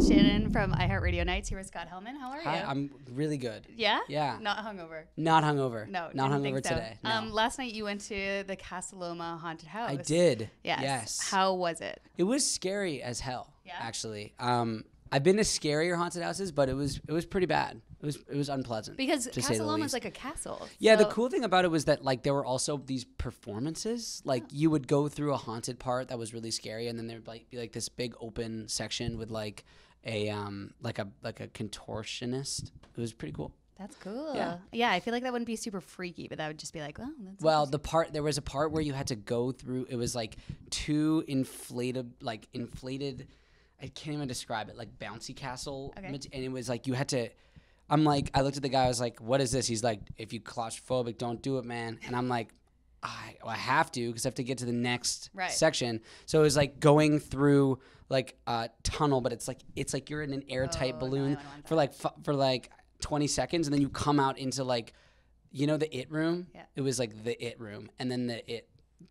It's Shannon from iHeartRadio Nights here with Scott Helman. How are you? Hi, I'm really good. Yeah? Yeah. Not hungover? Not hungover. No, not didn't hungover think so. today. No. Last night you went to the Casa Loma Haunted House. I did. Yes. Yes. How was it? It was scary as hell. Yeah? Actually. I've been to scarier haunted houses, but it was pretty bad. It was unpleasant. Because to say Casa the Loma least. is like a castle. Yeah, so the cool thing about it was that like there were also these performances. Like you would go through a haunted part that was really scary, and then there'd be like this big open section with like a contortionist. It was pretty cool. That's cool. Yeah. I feel like that wouldn't be super freaky, but that would just be like, oh, that's Well, there was a part where you had to go through. It was like two inflated. I can't even describe it. Like bouncy castle, Okay. and it was like you had to. I'm like, I looked at the guy. I was like, "What is this?" He's like, "If you're claustrophobic, don't do it, man." And I'm like, I have to because I have to get to the next section. So it was like going through like a tunnel, but it's like you're in an airtight balloon for like 20 seconds, and then you come out into like, you know, the it room. Yeah. It was like the it room, and then the it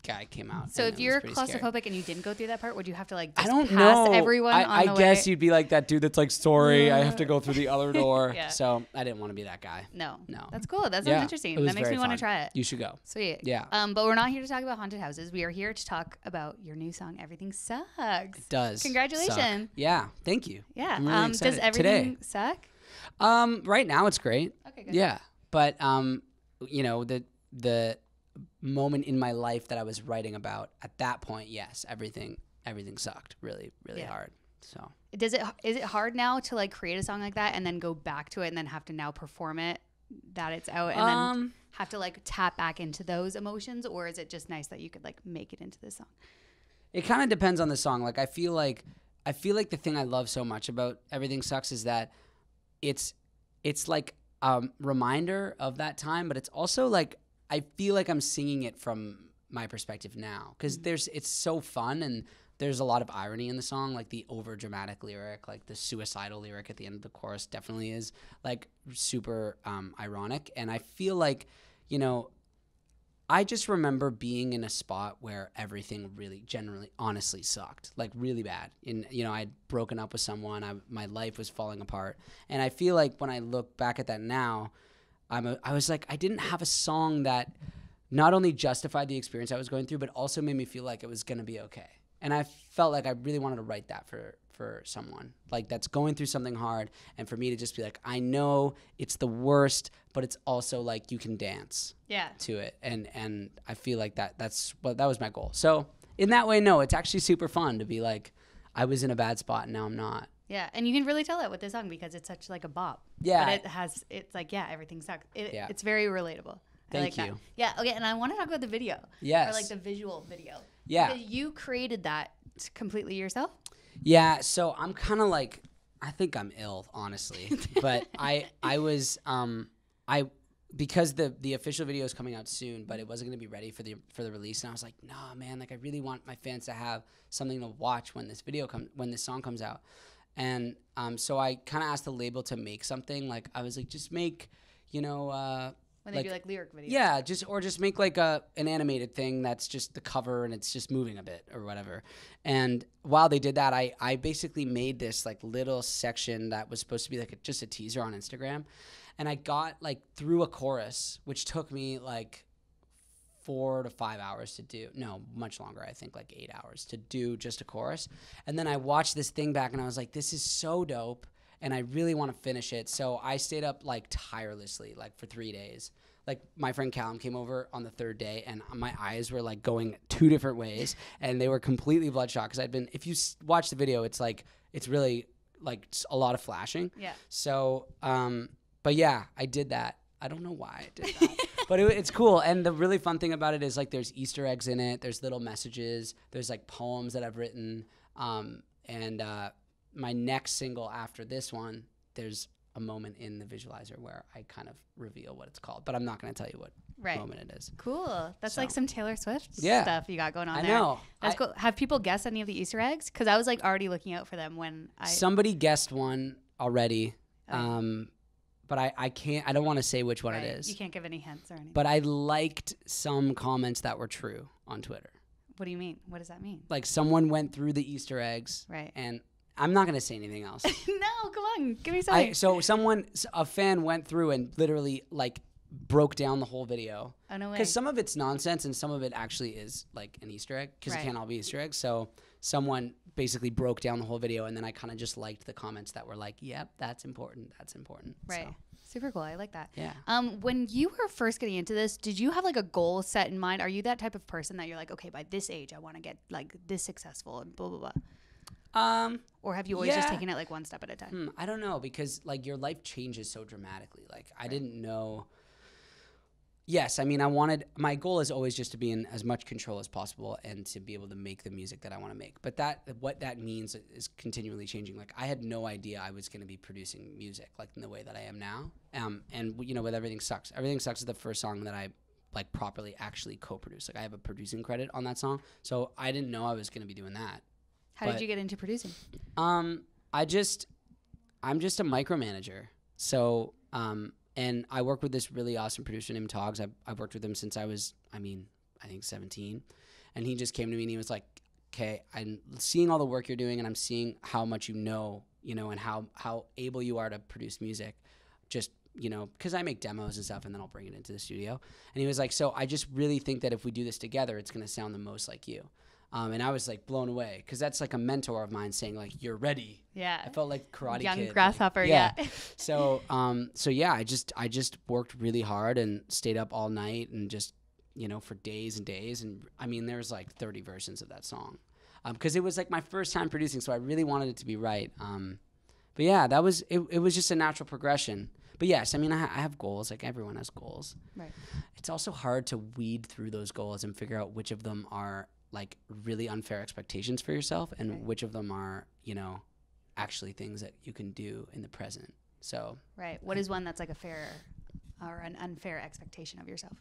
guy came out. So and if it you're was pretty scary. claustrophobic and you didn't go through that part, would you have to like just I don't pass know. everyone on I the guess way? you'd be like that dude that's like, sorry, I have to go through the other door. Yeah. So I didn't want to be that guy. No. No. That's cool. That sounds Yeah, interesting. it was That makes very me want to fun. try it. You should go. Sweet. Yeah. But we're not here to talk about haunted houses. We are here to talk about your new song, Everything Sucks. It does. Congratulations. suck. Yeah. Thank you. Yeah. I'm really excited. Does everything Today. suck? Right now it's great. Okay, good. Yeah. But you know, the moment in my life that I was writing about at that point, yes, everything sucked really, really hard. So Is it hard now to like create a song like that and then go back to it and then have to now perform it that it's out and then have to like tap back into those emotions, or is it just nice that you could like make it into this song? it kind of depends on the song. Like I feel like the thing I love so much about Everything Sucks is that it's like a reminder of that time, but it's also like I feel like I'm singing it from my perspective now because it's so fun and there's a lot of irony in the song, like the over dramatic lyric, like the suicidal lyric at the end of the chorus definitely is like super ironic. And I feel like, you know, I just remember being in a spot where everything really generally honestly sucked, like really bad. And, you know, I'd broken up with someone, my life was falling apart. And I feel like when I look back at that now, I was like, I didn't have a song that not only justified the experience I was going through, but also made me feel like it was going to be okay. And I felt like I really wanted to write that for someone like that's going through something hard. And for me to just be like, I know it's the worst, but it's also like you can dance to it. And I feel like that was my goal. So in that way, no, it's actually super fun to be like, I was in a bad spot and now I'm not. Yeah, and you can really tell that with this song because it's such like a bop. Yeah. But it's like, everything sucks. It's very relatable. Thank you. That. Yeah, okay, and I want to talk about the video. Yes. Or like the visual video. Yeah. Because you created that completely yourself? Yeah, so I'm kind of like, I think I'm ill, honestly. But I was because the official video is coming out soon, but it wasn't going to be ready for the release, and I was like, nah, man, like I really want my fans to have something to watch when this song comes out. And so I kind of asked the label to make something. Like I was like, just make, you know, when they do like lyric videos. Yeah, just make like an animated thing that's just the cover and it's just moving a bit or whatever. And while they did that, I basically made this like little section that was supposed to be like just a teaser on Instagram. And I got like through a chorus, which took me like 4 to 5 hours to do. No, much longer. I think like 8 hours to do just a chorus. And then I watched this thing back and I was like, this is so dope. And I really want to finish it. So I stayed up like tirelessly, like for 3 days. Like my friend Callum came over on the third day and my eyes were like going 2 different ways and they were completely bloodshot. Cause if you watch the video, it's like, it's really like a lot of flashing. Yeah. So, but yeah, I did that. I don't know why I did that, but it's cool. And the really fun thing about it is like there's Easter eggs in it. There's little messages. There's like poems that I've written. And my next single after this one, there's a moment in the visualizer where I kind of reveal what it's called, but I'm not going to tell you what moment it is. Cool. That's like some Taylor Swift Yeah. stuff you got going on I there. know. That's cool. Have people guessed any of the Easter eggs? Because I was like already looking out for them when Somebody guessed one already. But I don't want to say which one it is. You can't give any hints or anything. But I liked some comments that were true on Twitter. What do you mean? What does that mean? Like someone went through the Easter eggs. Right. And I'm not gonna say anything else. No, come on, give me something. So a fan went through and literally like broke down the whole video. Oh, no way. Because some of it's nonsense and some of it actually is like an Easter egg, because it can't all be Easter eggs. So someone basically broke down the whole video, and then I kind of just liked the comments that were like, yep, that's important. That's important. Right. So. Super cool. I like that. Yeah. When you were first getting into this, did you have like a goal set in mind? Are you that type of person that you're like, okay, by this age, I want to get like this successful and blah, blah, blah? Or have you always just taken it like one step at a time? I don't know, because like your life changes so dramatically. Like I didn't know. Yes, I mean, my goal is always just to be in as much control as possible and to be able to make the music that I want to make. But what that means is continually changing. Like I had no idea I was going to be producing music like in the way that I am now. And you know, with Everything Sucks. Everything Sucks is the first song that I like properly actually co-produced. Like I have a producing credit on that song. So I didn't know I was going to be doing that. How did you get into producing? I'm just a micromanager. So, and I work with this really awesome producer named Togs. I've worked with him since I was, I think 17. And he just came to me and he was like, okay, I'm seeing all the work you're doing and I'm seeing how much you know, and how able you are to produce music. Just, because I make demos and stuff and then I'll bring it into the studio. And he was like, so I just really think that if we do this together, it's going to sound the most like you. And I was like blown away, because that's like a mentor of mine saying like, you're ready. Yeah. I felt like Karate Young Kid. grasshopper. Like, yeah. So yeah, I just worked really hard and stayed up all night and just, for days and days. And I mean, there's like 30 versions of that song. Cause it was like my first time producing. So I really wanted it to be right. But yeah, it was just a natural progression. But yes, I mean, I have goals, like everyone has goals. Right. It's also hard to weed through those goals and figure out which of them are like really unfair expectations for yourself and which of them are, actually things that you can do in the present. So what is one that's like a fair or an unfair expectation of yourself?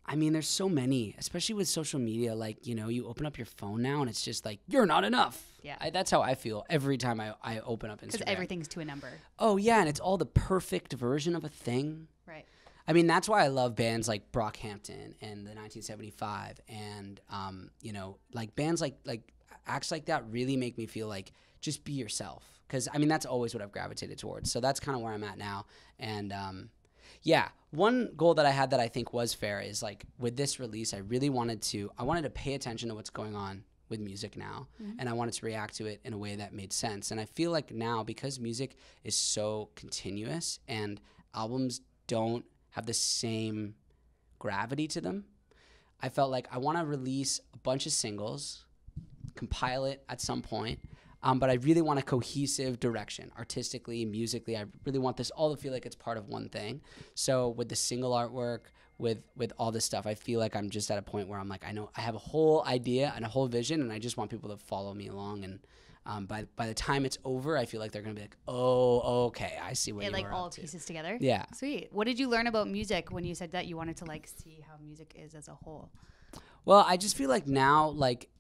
I mean, there's so many, especially with social media. Like, you open up your phone now and it's just like, you're not enough. Yeah. That's how I feel every time I open up Instagram. Because everything's to a number. Oh yeah, and it's all the perfect version of a thing. Right. I mean, that's why I love bands like Brockhampton and the 1975 and, like bands like acts like that really make me feel like just be yourself. Because, I mean, that's always what I've gravitated towards. So that's kind of where I'm at now. And, yeah, one goal that I had that I think was fair is like with this release, I wanted to pay attention to what's going on with music now. Mm-hmm. And I wanted to react to it in a way that made sense. And I feel like now, because music is so continuous and albums don't have the same gravity to them, I felt like I want to release a bunch of singles, compile it at some point, but I really want a cohesive direction, artistically, musically. I really want this all to feel like it's part of one thing. So with the single artwork, with all this stuff, I feel like I'm just at a point where I'm like, I know I have a whole idea and a whole vision, and I just want people to follow me along. And by the time it's over, I feel like they're going to be like, oh, okay, I see what you were up to. It like all pieces together? Yeah. Sweet. What did you learn about music when you said that you wanted to like see how music is as a whole? Well, I just feel like now, like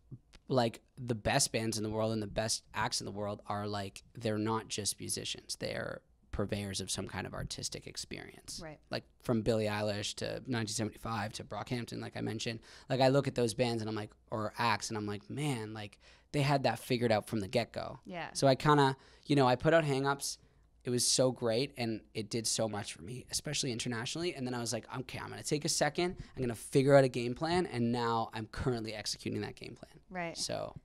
the best bands in the world and the best acts in the world are like, they're not just musicians. They're purveyors of some kind of artistic experience. Right. Like from Billie Eilish to 1975 to Brockhampton, like I mentioned. Like I look at those bands and I'm like, or acts, and I'm like, man, like they had that figured out from the get-go. Yeah. So I kind of, I put out Hang Ups. It was so great, and it did so much for me, especially internationally. And then I was like, okay, I'm going to take a second. I'm going to figure out a game plan, and now I'm currently executing that game plan. Right. So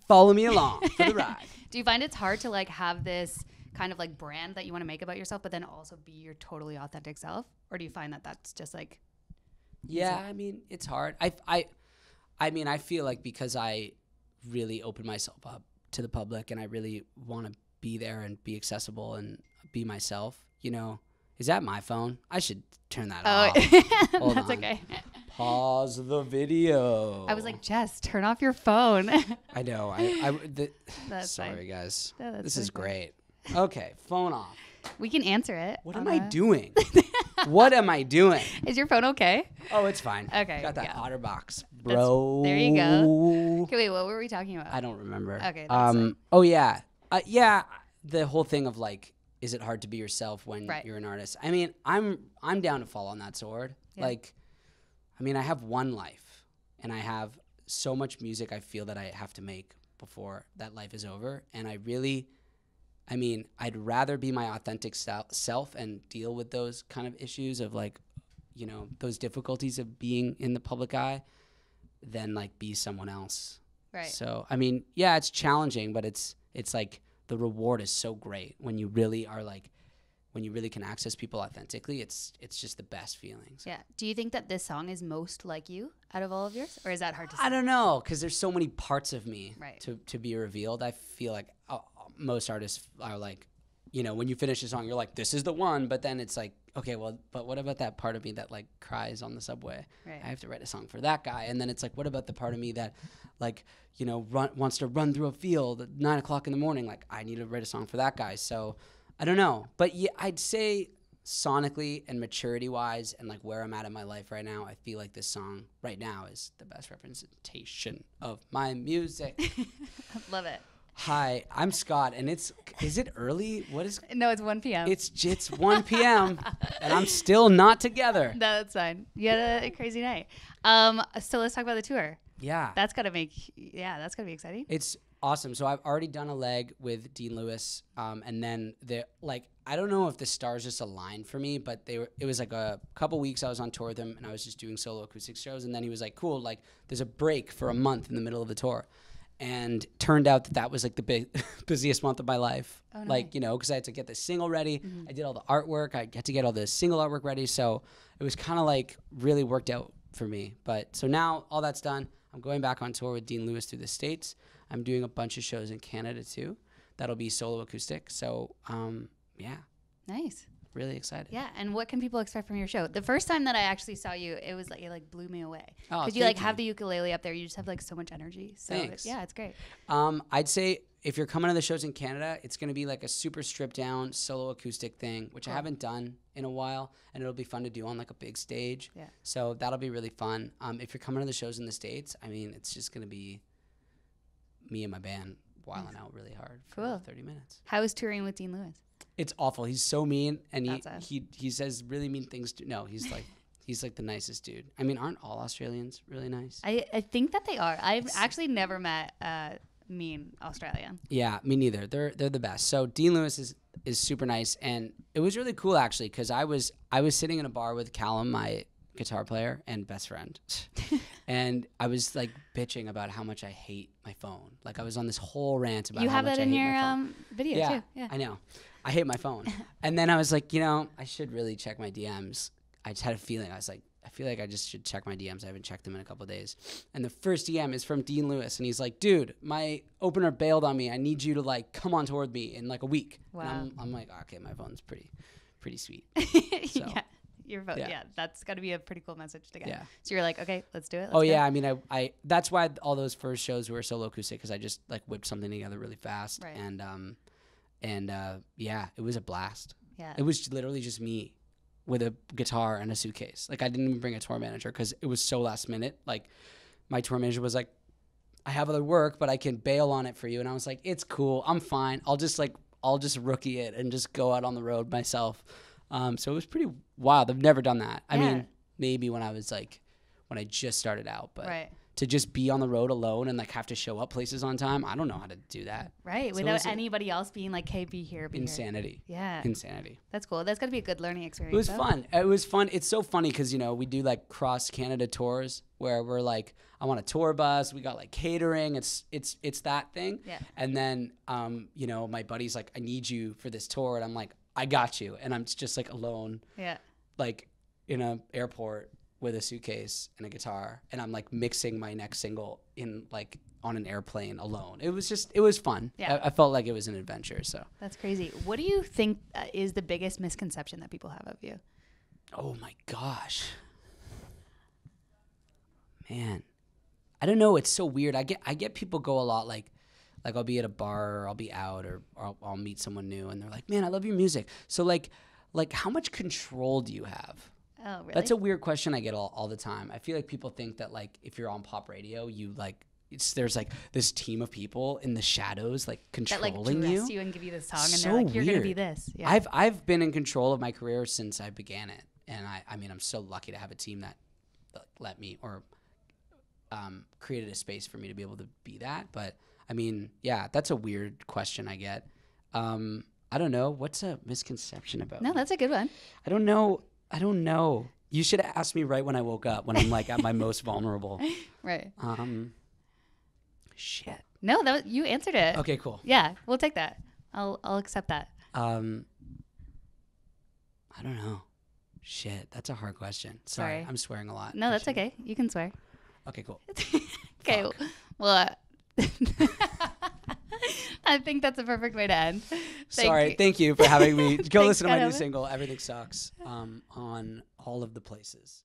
follow me along for the ride. Do you find it's hard to like have this kind of like brand that you want to make about yourself, but then also be your totally authentic self? Or do you find that that's just like... Yeah, I mean, it's hard. I mean, I feel like because I really open myself up to the public and I really want to be there and be accessible and be myself, Is that my phone? I should turn that off. Hold That's on. Okay. Pause the video. I was like, Jess, turn off your phone. I know. Sorry, fine. Guys. No, this is great. Okay, phone off. We can answer it. What am I doing? What am I doing? Is your phone okay? Oh, it's fine. Okay. Got that OtterBox, bro. There you go. Okay, wait, what were we talking about? I don't remember. Okay. Oh, yeah. Yeah, the whole thing of like, is it hard to be yourself when you're an artist? I mean, I'm down to fall on that sword. Yeah. Like, I mean, I have one life, and I have so much music I feel that I have to make before that life is over. And I'd rather be my authentic self and deal with those kind of issues of like, you know, those difficulties of being in the public eye than like be someone else. Right. So, I mean, yeah, it's challenging, but it's like the reward is so great when you really are like, when you really can access people authentically. It's just the best feelings. Yeah. Do you think that this song is most like you out of all of yours, or is that hard to say? I don't know, because there's so many parts of me Right. to be revealed. I feel like most artists are like, you know, when you finish a song, you're like, this is the one. But then it's like, okay, well, but what about that part of me that like cries on the subway? Right. I have to write a song for that guy. And then it's like, what about the part of me that like, you know, wants to run through a field at 9 o'clock in the morning? Like, I need to write a song for that guy. So I don't know. But yeah, I'd say sonically and maturity wise and like where I'm at in my life right now, I feel like this song right now is the best representation of my music. Love it. Hi, I'm Scott, and is it early? What is? No, it's 1 p.m. It's 1 p.m. and I'm still not together. No, that's fine. You had a crazy night. So let's talk about the tour. Yeah. That's gotta be exciting. It's awesome. So I've already done a leg with Dean Lewis, and then I don't know if the stars just aligned for me, but it was like a couple weeks I was on tour with him, and I was just doing solo acoustic shows, and then he was like, cool, like there's a break for a month in the middle of the tour. And turned out that was like the busiest month of my life. Oh, nice. Like, you know, because I had to get the single ready. Mm-hmm. I did all the artwork. I had to get all the single artwork ready. So it was kind of like really worked out for me. But so now all that's done. I'm going back on tour with Dean Lewis through the States. I'm doing a bunch of shows in Canada too. That'll be solo acoustic. So, yeah. Nice. Really excited. Yeah, and what can people expect from your show? The first time that I actually saw you, it was like it like blew me away. Oh, because you like have the ukulele up there, you just have like so much energy. So Thanks. Yeah, it's great. I'd say if you're coming to the shows in Canada, it's going to be like a super stripped down solo acoustic thing, which I haven't done in a while, and it'll be fun to do on like a big stage. Yeah. So that'll be really fun. If you're coming to the shows in the States, I mean, it's just going to be me and my band wilding out really hard for 30 minutes. How is touring with Dean Lewis? It's awful. He's so mean, and he says really mean things. He's like the nicest dude. I mean, aren't all Australians really nice? I think that they are. I've actually never met mean Australian. Yeah, me neither. They're the best. So Dean Lewis is super nice, and it was really cool actually because I was sitting in a bar with Callum, my guitar player and best friend, and I was like bitching about how much I hate my phone. Like I was on this whole rant about how much I hate my phone. You have that in your video too. Yeah, I know. I hate my phone. And then I was like, you know, I should really check my DMs. I just had a feeling. I was like, I feel like I just should check my DMs. I haven't checked them in a couple of days. And the first DM is from Dean Lewis. And he's like, dude, my opener bailed on me. I need you to like come on tour with me in like a week. Wow. And I'm like, okay, my phone's pretty sweet. So. Yeah. Your phone. Yeah. That's got to be a pretty cool message to get. Yeah. So you're like, okay, let's do it. Yeah. I mean, I that's why all those first shows were solo acoustic because I just like whipped something together really fast. Right. And yeah, it was a blast. Yeah. It was literally just me with a guitar and a suitcase. Like I didn't even bring a tour manager because it was so last minute. Like my tour manager was like, I have other work, but I can bail on it for you. And I was like, it's cool. I'm fine. I'll just rookie it and just go out on the road myself. So it was pretty wild. I've never done that. I mean, maybe when I just started out, but to just be on the road alone and like have to show up places on time, I don't know how to do that. Right. So without anybody else being like, hey, be here. Insanity. Yeah. Insanity. That's cool. That's got to be a good learning experience. It was fun. It was fun. It's so funny because, you know, we do like cross Canada tours where we're like, I'm on a tour bus. We got like catering. It's that thing. Yeah. And then, you know, my buddy's like, I need you for this tour. And I'm like, I got you. And I'm just like alone. Yeah. Like in an airport with a suitcase and a guitar. And I'm like mixing my next single in like on an airplane alone. It was fun. Yeah. I felt like it was an adventure. So that's crazy. What do you think is the biggest misconception that people have of you? Oh my gosh. Man. I don't know. It's so weird. I get people go a lot like I'll be at a bar or I'll be out or I'll meet someone new and they're like, man, I love your music. So like how much control do you have? Oh, really? That's a weird question I get all the time. I feel like people think that like if you're on pop radio, you like there's like this team of people in the shadows like controlling that, like, dress you and give you this song and so they're like, you're weird. Gonna be this. Yeah. I've been in control of my career since I began it, and I mean I'm so lucky to have a team that let me or created a space for me to be able to be that. But I mean, yeah, that's a weird question I get. I don't know. What's a misconception about No, me? that's a good one. I don't know. You should have asked me right when I woke up, when I'm like at my most vulnerable. Right. Shit. No, you answered it. Okay, cool. Yeah, we'll take that. I'll accept that. I don't know. Shit, that's a hard question. Sorry. I'm swearing a lot. No, that's okay. You can swear. Okay, cool. Okay. Fuck. Well, I think that's a perfect way to end. Thank you for having me. Go Thanks, listen to my new Adam. single, Everything Sucks, on all of the places.